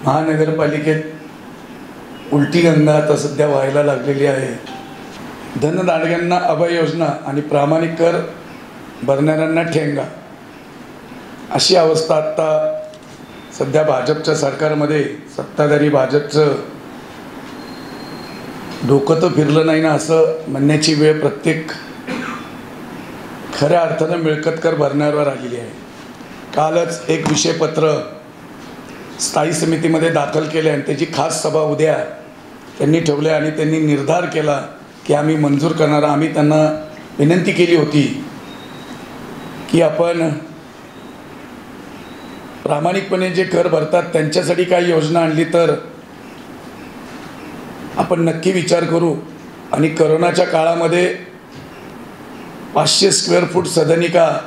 महानगरपालिकेत उलटी गंगा आता सध्या व्हायला लागलेली आहे। धनदांडग्यांना अभय योजना आणि प्रामाणिक कर भरणाऱ्यांना ठेंगा, अशी अवस्था आता सध्या भाजपच्या सरकारमध्ये सत्ताधारी भाजपचं डोकं तर फिरलं नाही ना असं म्हणण्याची वेळ प्रत्येक खऱ्या अर्थानं मिळकत कर भरणाऱ्यावर आलेली आहे। कालच एक विषयपत्र स्थायी समितीमध्ये दाखल केले आणि त्याची खास सभा उद्या त्यांनी ठेवली आणि त्यांनी निर्धार केला की आम्ही मंजूर करणार। आम्ही त्यांना विनंती केली होती की आपण प्रामाणिकपणे जे कर भरतात त्यांच्यासाठी काही योजना आणली तर आपण नक्की विचार करू। आणि करोनाच्या काळामध्ये 500 स्क्वेअर फूट सदनिका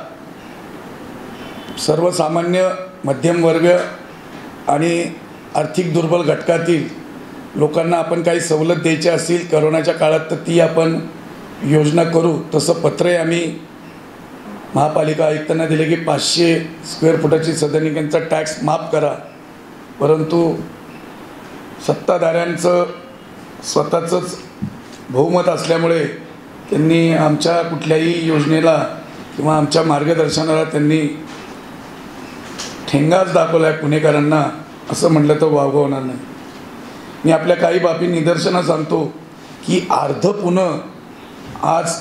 सर्वसामान्य मध्यमवर्ग आणि आर्थिक दुर्बल घटकातील लोकांना आपण काही सवलत द्यायची असेल करोनाच्या काळात तर ती आपण योजना करू। तसं पत्रही आम्ही महापालिका आयुक्तांना दिले की 500 स्क्वेअर फुटाची सदनिकांचा टॅक्स माफ करा, परंतु सत्ताधाऱ्यांचं स्वतःचंच बहुमत असल्यामुळे त्यांनी आमच्या कुठल्याही योजनेला किंवा आमच्या मार्गदर्शनाला त्यांनी ठेंगाच दाखवला आहे पुणेकरांना, असं म्हटलं तर वावगं होणार नाही। मी आपल्या काही बाबी निदर्शनास सांगतो की अर्ध पुणे आज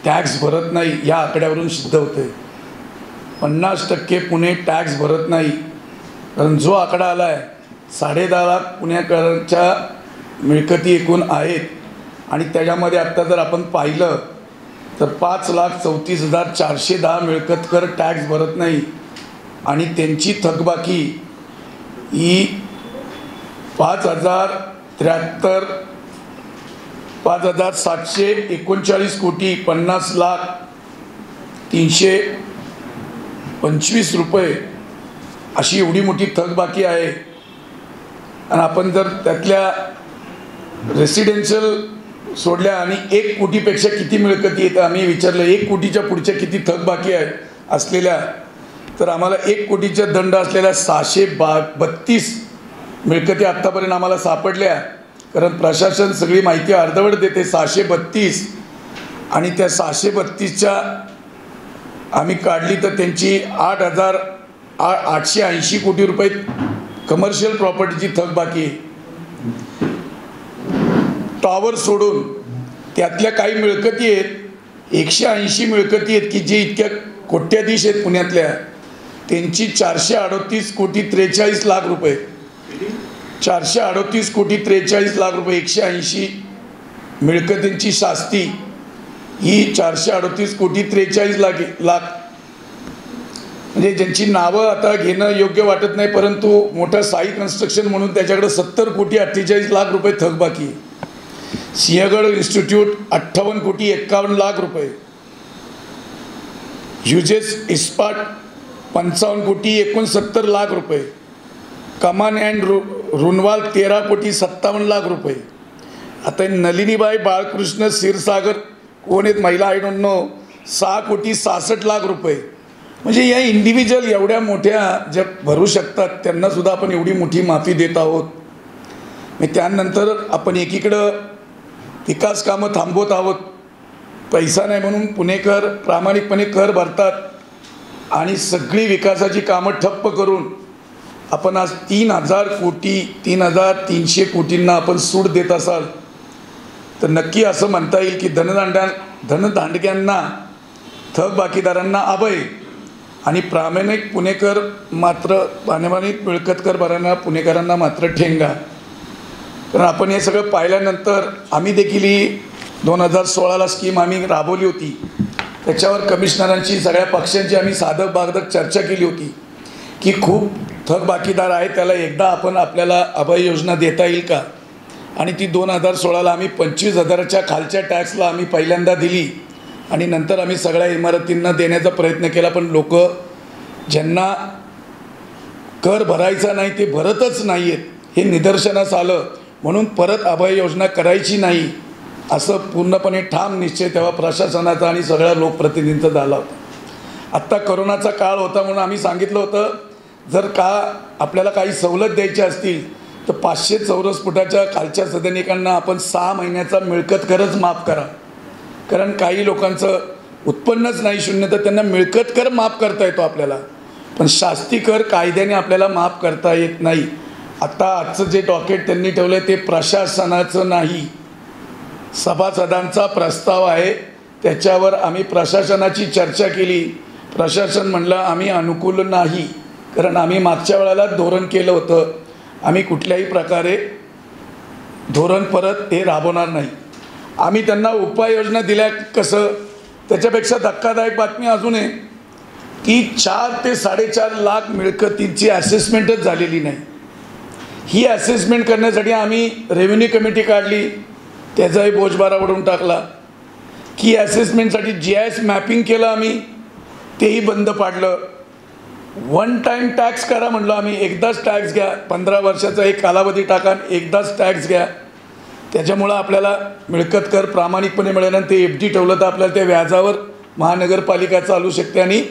टॅक्स भरत नाही या आकड्यावरून सिद्ध होते। 50% पुणे टॅक्स भरत नाही, कारण जो आकडा आला आहे 10.5 लाख पुणेकरांच्या मिळकती एकूण आहेत आणि त्याच्यामध्ये आत्ता जर आपण पाहिलं तर 5,34,410 मिळकत कर टॅक्स भरत नाही आणि त्यांची थकबाकी ही 5,739 कोटी 50,325 रुपये अशी एवढी मोठी थकबाकी आहे। आणि आपण जर त्यातल्या रेसिडेन्शियल सोडल्या आणि 1 कोटीपेक्षा किती मिळकती येतं आम्ही विचारलं 1 कोटीच्या पुढच्या किती थकबाकी आहे असलेल्या, तर आम्हाला 1 कोटीचा दंड असलेल्या 632 मिळकती आत्तापर्यंत आम्हाला सापडल्या। कारण प्रशासन सगळी माहिती अर्धवट देते 632 आणि त्या 632च्या आम्ही काढली तर त्यांची 8,880 कोटी रुपये कमर्शियल प्रॉपर्टीची थकबाकी आहे। टॉवर सोडून त्यातल्या काही मिळकती आहेत 180 मिळकती आहेत की जे इतक्या कोट्याधीश आहेत पुण्यातल्या, त्यांची 438 कोटी 43 लाख रुपये 438 कोटी 43 लाख रुपये 180 मिळकतींची शास्ती ही 438 कोटी 43 लाख म्हणजे ज्यांची नावं आता घेणं योग्य वाटत नाही, परंतु मोठं साई कन्स्ट्रक्शन म्हणून त्याच्याकडे 70 कोटी 48 लाख रुपये थकबाकी। सिंहगड इन्स्टिट्यूट 58 कोटी 51 लाख रुपये, युजेस इस्पाट 55 कोटी 69 लाख रुपये, कमान अँड रुनवाल 13 कोटी 57 लाख रुपये। आता नलिनीबाई बाळकृष्ण क्षीरसागर कोण आहेत महिला आय डोंट नो 6 कोटी 66 लाख रुपये। म्हणजे या इंडिव्हिज्युअल एवढ्या मोठ्या ज्या भरू शकतात त्यांनासुद्धा आपण एवढी मोठी माफी देत आहोत। मग त्यानंतर आपण एकीकडं विकास कामं थांबवत आहोत, पैसा नाही म्हणून पुणेकर प्रामाणिकपणे कर भरतात आणि सगळी विकासाची कामं ठप्प करून आपण आज 3,000 कोटी 3,300 कोटींना आपण सूट देत असाल तर नक्की असं म्हणता येईल की धनदांडग्यांना थकबाकीदारांना अभय आणि प्रामाणिक पुणेकर मात्र प्रामाणिक मिळकत कर भरणाऱ्या पुणेकरांना मात्र ठेंगा। कारण आपण हे सगळं पाहिल्यानंतर आम्ही देखील ही 2016ला स्कीम आम्ही राबवली होती, त्याच्यावर कमिशनरांची सगळ्या पक्षांची आम्ही साधक बाधक चर्चा केली होती की खूप थकबाकीदार आहे त्याला एकदा आपण आपल्याला अभय योजना देता येईल का। आणि ती 2016ला आम्ही 25,000च्या खालच्या टॅक्सला आम्ही पहिल्यांदा दिली आणि नंतर आम्ही सगळ्या इमारतींना देण्याचा प्रयत्न केला, पण लोक ज्यांना कर भरायचा नाही ते भरतच नाही आहेत हे निदर्शनास आलं, म्हणून परत अभय योजना करायची नाही असं पूर्णपणे ठाम निश्चय तेव्हा प्रशासनाचा आणि सगळ्या लोकप्रतिनिधींचा झाला होता। आत्ता करोनाचा काळ होता म्हणून आम्ही सांगितलं होतं जर का आपल्याला काही सवलत द्यायची असतील तर 500 चौरस फुटाच्या खालच्या सदनिकांना आपण 6 महिन्याचा मिळकत करच माफ करा. कारण काही लोकांचं उत्पन्नच नाही शून्य, तर त्यांना मिळकत कर माफ करता येतो आपल्याला, पण शास्ती कर कायद्याने आपल्याला माफ करता येत नाही. आता आजचं जे डॉकेट त्यांनी ठेवलं ते प्रशासनाचं नाही, सभासदांचा प्रस्ताव आहे. त्याच्यावर आम्ही प्रशासनाची चर्चा केली. प्रशासन म्हणलं आम्ही अनुकूल नाही, कारण आम्ही मागच्या वेळेला धोरण केलं होतं, आम्ही कुठल्याही प्रकारे धोरण परत हे राबवणार नाही. आम्ही त्यांना उपाययोजना दिल्या. कसं, त्याच्यापेक्षा धक्कादायक बातमी अजून आहे की 4 ते 4.5 लाख मिळकतींची असेसमेंटच झालेली नाही. ही असेसमेंट करण्यासाठी आम्ही रेव्हेन्यू कमिटी काढली, त्याचाही बोजबारा ओढून टाकला. की असेसमेंटसाठी GIS मॅपिंग केलं आम्ही, तेही बंद पाडलं. वन टाईम टॅक्स करा म्हणलं आम्ही, एकदाच टॅक्स घ्या, 15 वर्षाचा एक कालावधी टाका, एकदाच टॅक्स घ्या. त्याच्यामुळं आपल्याला मिळकत कर प्रामाणिकपणे मिळेल आणि ते FD ठेवलं तर आपल्याला त्या व्याजावर महानगरपालिका चालू शकते आणि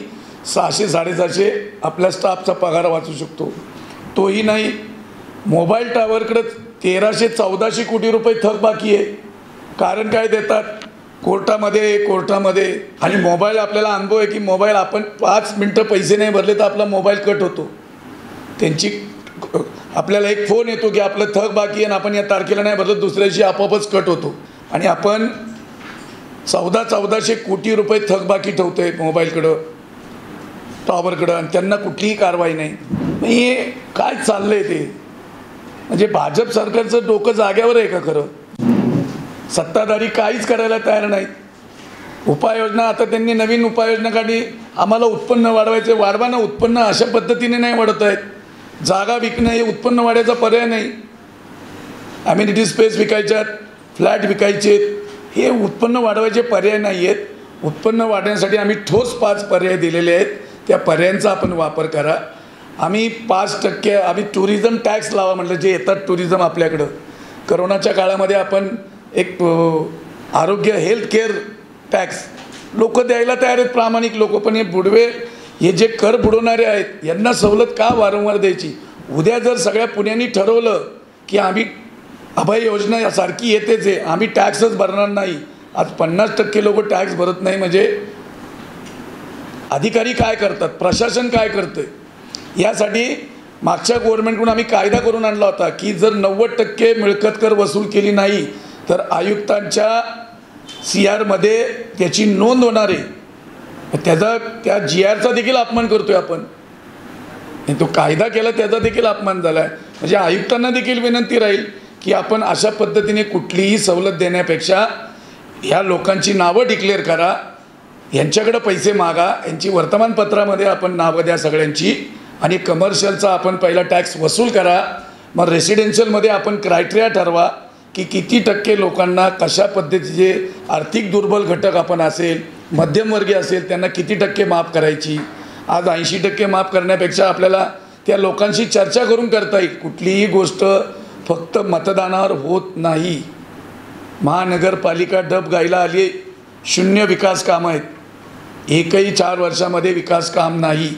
600-750 आपल्या स्टाफचा पगार वाचू शकतो. तोही नाही, मोबाईल टावरकडे 1300-1400 कोटी रुपये थकबाकी आहे. कारण काय देतात, कोर्टामध्ये. आणि मोबाईल आपल्याला अनुभव आहे की मोबाईल आपण 5 मिनटं पैसे नाही भरले तर आपला मोबाईल कट होतो. त्यांची आपल्याला एक फोन येतो की आपलं थकबाकी आहे आणि आपण या तारखेला नाही भरलं, दुसऱ्याशी आपोआपच कट होतो. आणि आपण 1400 कोटी रुपये थकबाकी ठेवतो आहे मोबाईलकडं, टॉवरकडं, आणि त्यांना कुठलीही कारवाई नाही. हे काय चाललं आहे ते, म्हणजे भाजप सरकारचं डोकं जाग्यावर आहे का खरं? सत्ताधारी काहीच करायला तयार नाहीत. उपाययोजना आता त्यांनी नवीन उपाययोजना काढली, आम्हाला उत्पन्न वाढवायचे. वाढवा ना उत्पन्न, अशा पद्धतीने नाही वाढत आहेत. जागा विकणं हे उत्पन्न वाढायचा पर्याय नाही. अम्युनिटी स्पेस विकायच्यात, फ्लॅट विकायचे, हे उत्पन्न वाढवायचे पर्याय नाही आहेत. उत्पन्न वाढण्यासाठी आम्ही ठोस 5 पर्याय दिलेले आहेत, त्या पर्यायांचा आपण वापर करा. आम्ही 5% आम्ही टुरिझम टॅक्स लावा म्हटलं, जे येतात टुरिझम आपल्याकडं. करोनाच्या काळामध्ये आपण एक आरोग्य हेल्थ केअर टॅक्स लोक द्यायला तयार आहेत, प्रामाणिक लोक. पण हे बुडवे, हे जे कर बुडवणारे आहेत, यांना सवलत का वारंवार द्यायची? उद्या जर सगळ्या पुण्यानी ठरवलं की आम्ही अभय योजना यासारखी येतेच आहे, आम्ही टॅक्सच भरणार नाही, आज 50% लोक टॅक्स भरत नाही, म्हणजे अधिकारी काय करतात, प्रशासन काय करतं? यासाठी मागच्या गव्हर्नमेंटकडून आम्ही कायदा करून आणला होता की जर 90% मिळकत कर वसूल केली नाही तर आयुक्तांच्या CR मध्ये त्याची नोंद होणार आहे. त्या GRचा देखील अपमान करतोय आपण. तो कायदा केला त्याचा देखील अपमान झाला आहे. म्हणजे आयुक्तांना देखील विनंती राहील की आपण अशा पद्धतीने कुठलीही सवलत देण्यापेक्षा ह्या लोकांची नावं डिक्लेअर करा, यांच्याकडे पैसे मागा, यांची वर्तमानपत्रामध्ये आपण नावं द्या सगळ्यांची, आणि कमर्शियलचा आपण पहिला टॅक्स वसूल करा. मग रेसिडेन्शियलमध्ये आपण क्रायटेरिया ठरवा की किती टक्के लोकांना कशा पद्धतीचे आर्थिक दुर्बल घटक आपण असेल, मध्यमवर्गीय असेल, त्यांना किती टक्के माफ करायची. आज 80% माफ करण्यापेक्षा आपल्याला त्या लोकांशी चर्चा करून करता येईल. कुठलीही गोष्ट फक्त मतदानावर होत नाही. महानगरपालिका डब गायला आली आहे, 0 विकास कामं आहेत. एकही 4 वर्षामध्ये विकास काम नाही,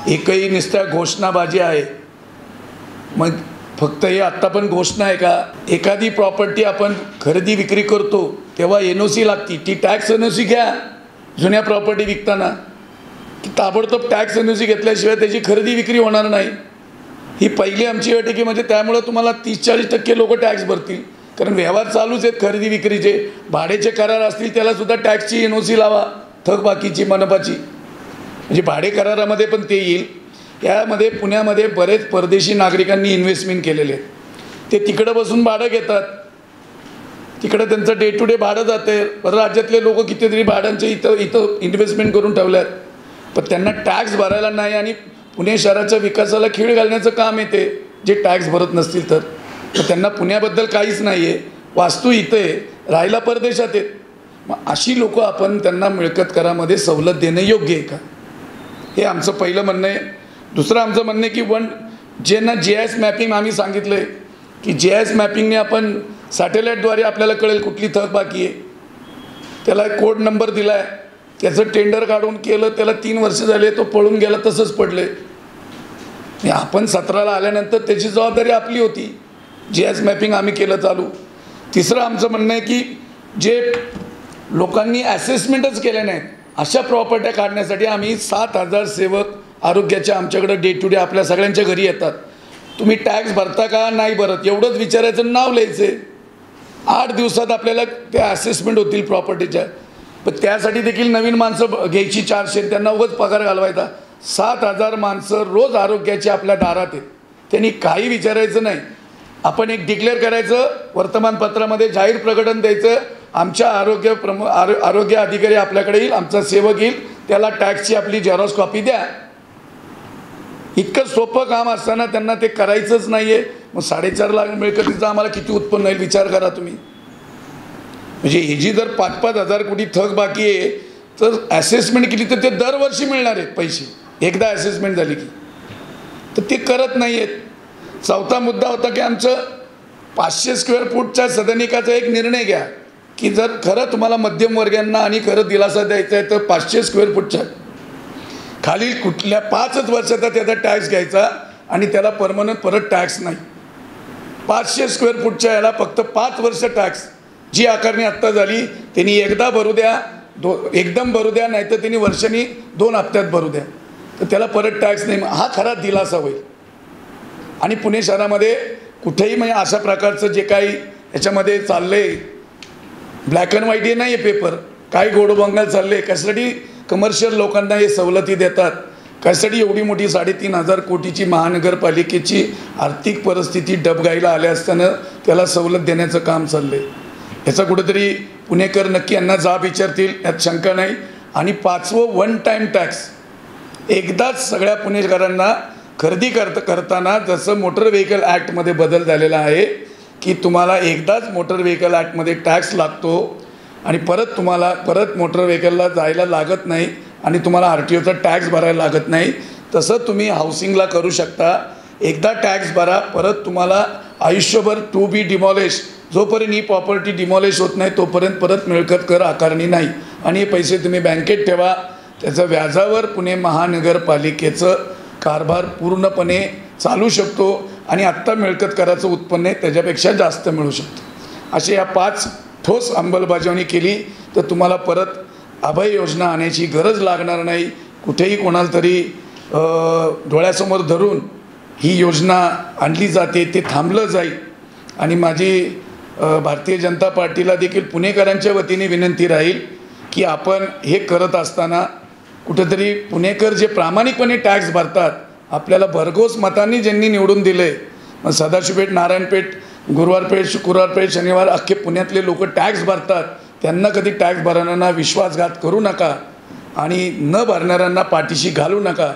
एकही नुसत्या घोषणाबाजी आहे. मग फक्त हे आत्ता पण घोषणा आहे का? एखादी प्रॉपर्टी आपण खरेदी विक्री करतो तेव्हा NOC लागती, ती टॅक्स NOC घ्या. जुन्या प्रॉपर्टी विकताना की ताबडतोब टॅक्स NOC घेतल्याशिवाय त्याची खरेदी विक्री होणार नाही. ही पहिली आमची अट आहे की म्हणजे त्यामुळं तुम्हाला 30-40% लोक टॅक्स भरतील, कारण व्यवहार चालूच आहेत खरेदी विक्रीचे. भाड्याचे करार असतील त्यालासुद्धा टॅक्सची NOC लावा, थकबाकीची, मनपाची. म्हणजे भाडे करारामध्ये पण ते येईल. यामध्ये पुण्यामध्ये बरेच परदेशी नागरिकांनी इन्व्हेस्टमेंट केलेले आहेत. ते तिकडं बसून भाडं घेतात, तिकडं त्यांचं डे टू डे भाडं जाते. राज्यातले लोक कितीतरी भाड्यांचे इथं इन्व्हेस्टमेंट करून ठेवले आहेत, पण त्यांना टॅक्स भरायला नाही. आणि पुणे शहराच्या विकासाला खीळ घालण्याचं काम येते जे टॅक्स भरत नसतील तर. त्यांना पुण्याबद्दल काहीच नाही आहे, वास्तू इथं आहे, राहायला परदेशात आहेत. मग अशी लोक आपण त्यांना मिळकत करामध्ये सवलत देणं योग्य आहे का? हे आमचं पहिलं म्हणणं आहे. दुसरं आमचं म्हणणं आहे की ज्यांना GIS मॅपिंग आम्ही सांगितलं आहे की GIS मॅपिंगने आपण सॅटेलाईटद्वारे आपल्याला कळेल कुठली थकबाकी आहे. त्याला एक कोड नंबर दिला आहे, त्याचं टेंडर काढून केलं, त्याला 3 वर्ष झाले, तो पळून गेला, तसंच पडले. आपण 17ला आल्यानंतर त्याची जबाबदारी आपली होती. GS मॅपिंग आम्ही केलं चालू. तिसरं आमचं म्हणणं आहे की जे लोकांनी ॲसेसमेंटच केले नाहीत अशा प्रॉपर्ट्या काढण्यासाठी आम्ही 7,000 सेवक आरोग्याचे आमच्याकडे डे टू डे आपल्या सगळ्यांच्या घरी येतात. तुम्ही टॅक्स भरता का नाही भरत एवढंच विचारायचं, नाव लिहायचे. 8 दिवसात आपल्याला त्या असेसमेंट होतील प्रॉपर्टीच्या. पण त्यासाठी देखील नवीन माणसं घ्यायची 400, त्यांना उगाच पगार घालवायचा. 7,000 माणसं रोज आरोग्याची आपल्या दारात आहेत. त्यांनी काही विचारायचं नाही. आपण एक डिक्लेअर करायचं, वर्तमानपत्रामध्ये जाहीर प्रकटन द्यायचं, आमच्या आरोग्य अधिकारी आपल्याकडे येईल, आमचा सेवक येईल, त्याला टॅक्सची आपली झेरॉक्स कॉपी द्या. इतकं सोपं काम असताना त्यांना ते करायचंच नाही आहे. मग 4.5 लाख मिळकतीचं आम्हाला किती उत्पन्न होईल विचार करा तुम्ही. म्हणजे ही जी जर 5-5 हजार कोटी थक बाकी आहे तर ॲसेसमेंट केली तर ते दरवर्षी मिळणार आहेत पैसे एकदा ॲसेसमेंट झाली की. तर ते करत नाही आहेत. चौथा मुद्दा होता की आमचं 500 स्क्वेअर फूटच्या सदनिकाचा एक निर्णय घ्या की जर खरं तुम्हाला मध्यमवर्गीयांना आणि खरं दिलासा द्यायचा आहे तर 500 स्क्वेअर फूटच्या खालील कुठल्या 5च वर्षाचा त्याचा टॅक्स घ्यायचा आणि त्याला परमनंट परत टॅक्स नाही. 500 स्क्वेअर फूटच्या याला फक्त 5 वर्ष टॅक्स. जी आकारणी आत्ता झाली त्यांनी एकदा भरू द्या, एकदम भरू द्या, नाही तर त्यांनी वर्षांनी 2 हप्त्यात भरू द्या, तर त्याला परत टॅक्स नाही. हा खरा दिलासा होईल. आणि पुणे शहरामध्ये कुठेही म्हणजे अशा प्रकारचं जे काही याच्यामध्ये चाललं आहे, ब्लॅक अँड व्हाईट हे नाही आहे पेपर, काय गोडबंगाल चालले आहे, कशासाठी कमर्शियल लोकांना हे सवलती देतात, कशासाठी एवढी मोठी 3,500 कोटीची महानगरपालिकेची आर्थिक परिस्थिती डबघाईला आल्या असताना त्याला सवलत देण्याचं काम चाललं आहे. याचा कुठेतरी पुणेकर नक्की यांना जाब विचारतील, यात शंका नाही. आणि 5वं वन टाईम टॅक्स एकदाच सगळ्या पुणेकरांना खरेदी करताना जसं मोटर व्हेकल ॲक्टमध्ये बदल झालेला आहे की तुम्हाला एकदाच मोटर व्हेकल ॲक्टमध्ये टॅक्स लागतो आणि परत मोटर व्हेकलला जायला लागत नाही आणि तुम्हाला RTOचा टॅक्स भरायला लागत नाही. तसं तुम्ही हाऊसिंगला करू शकता. एकदा टॅक्स भरा, परत तुम्हाला आयुष्यभर टू बी डिमॉलिश, जोपर्यंत ही प्रॉपर्टी डिमॉलिश होत नाही तोपर्यंत परत मिळकत कर आकारणी नाही. आणि हे पैसे तुम्ही बँकेत ठेवा. त्याचं व्याजावर पुणे महानगरपालिकेचं कारभार पूर्णपणे चालू शकतो आणि आत्ता मिळकत कराचं उत्पन्न त्याच्यापेक्षा जास्त मिळू शकतं. असे या 5 ठोस अंमलबजावणी केली तर तुम्हाला परत अभय योजना आणायची गरज लागणार नाही. कुठेही कोणाला तरी डोळ्यासमोर धरून ही योजना आणली जाते ते थांबलं जाईल. आणि माझी भारतीय जनता पार्टीला देखील पुणेकरांच्या वतीने विनंती राहील की आपण हे करत असताना कुठेतरी पुणेकर जे प्रामाणिकपणे टॅक्स भरतात, आपल्याला भरघोस मतांनी ज्यांनी निवडून दिले, मग सदाशिवपेठ, नारायणपेठ, गुरुवारपेठ, शुक्रवारपेठ, शनिवार अख्खे पुण्यातले लोक टॅक्स भरतात, त्यांना कधी टॅक्स भरणाऱ्यांना विश्वासघात करू नका आणि न भरणाऱ्यांना पाठीशी घालू नका.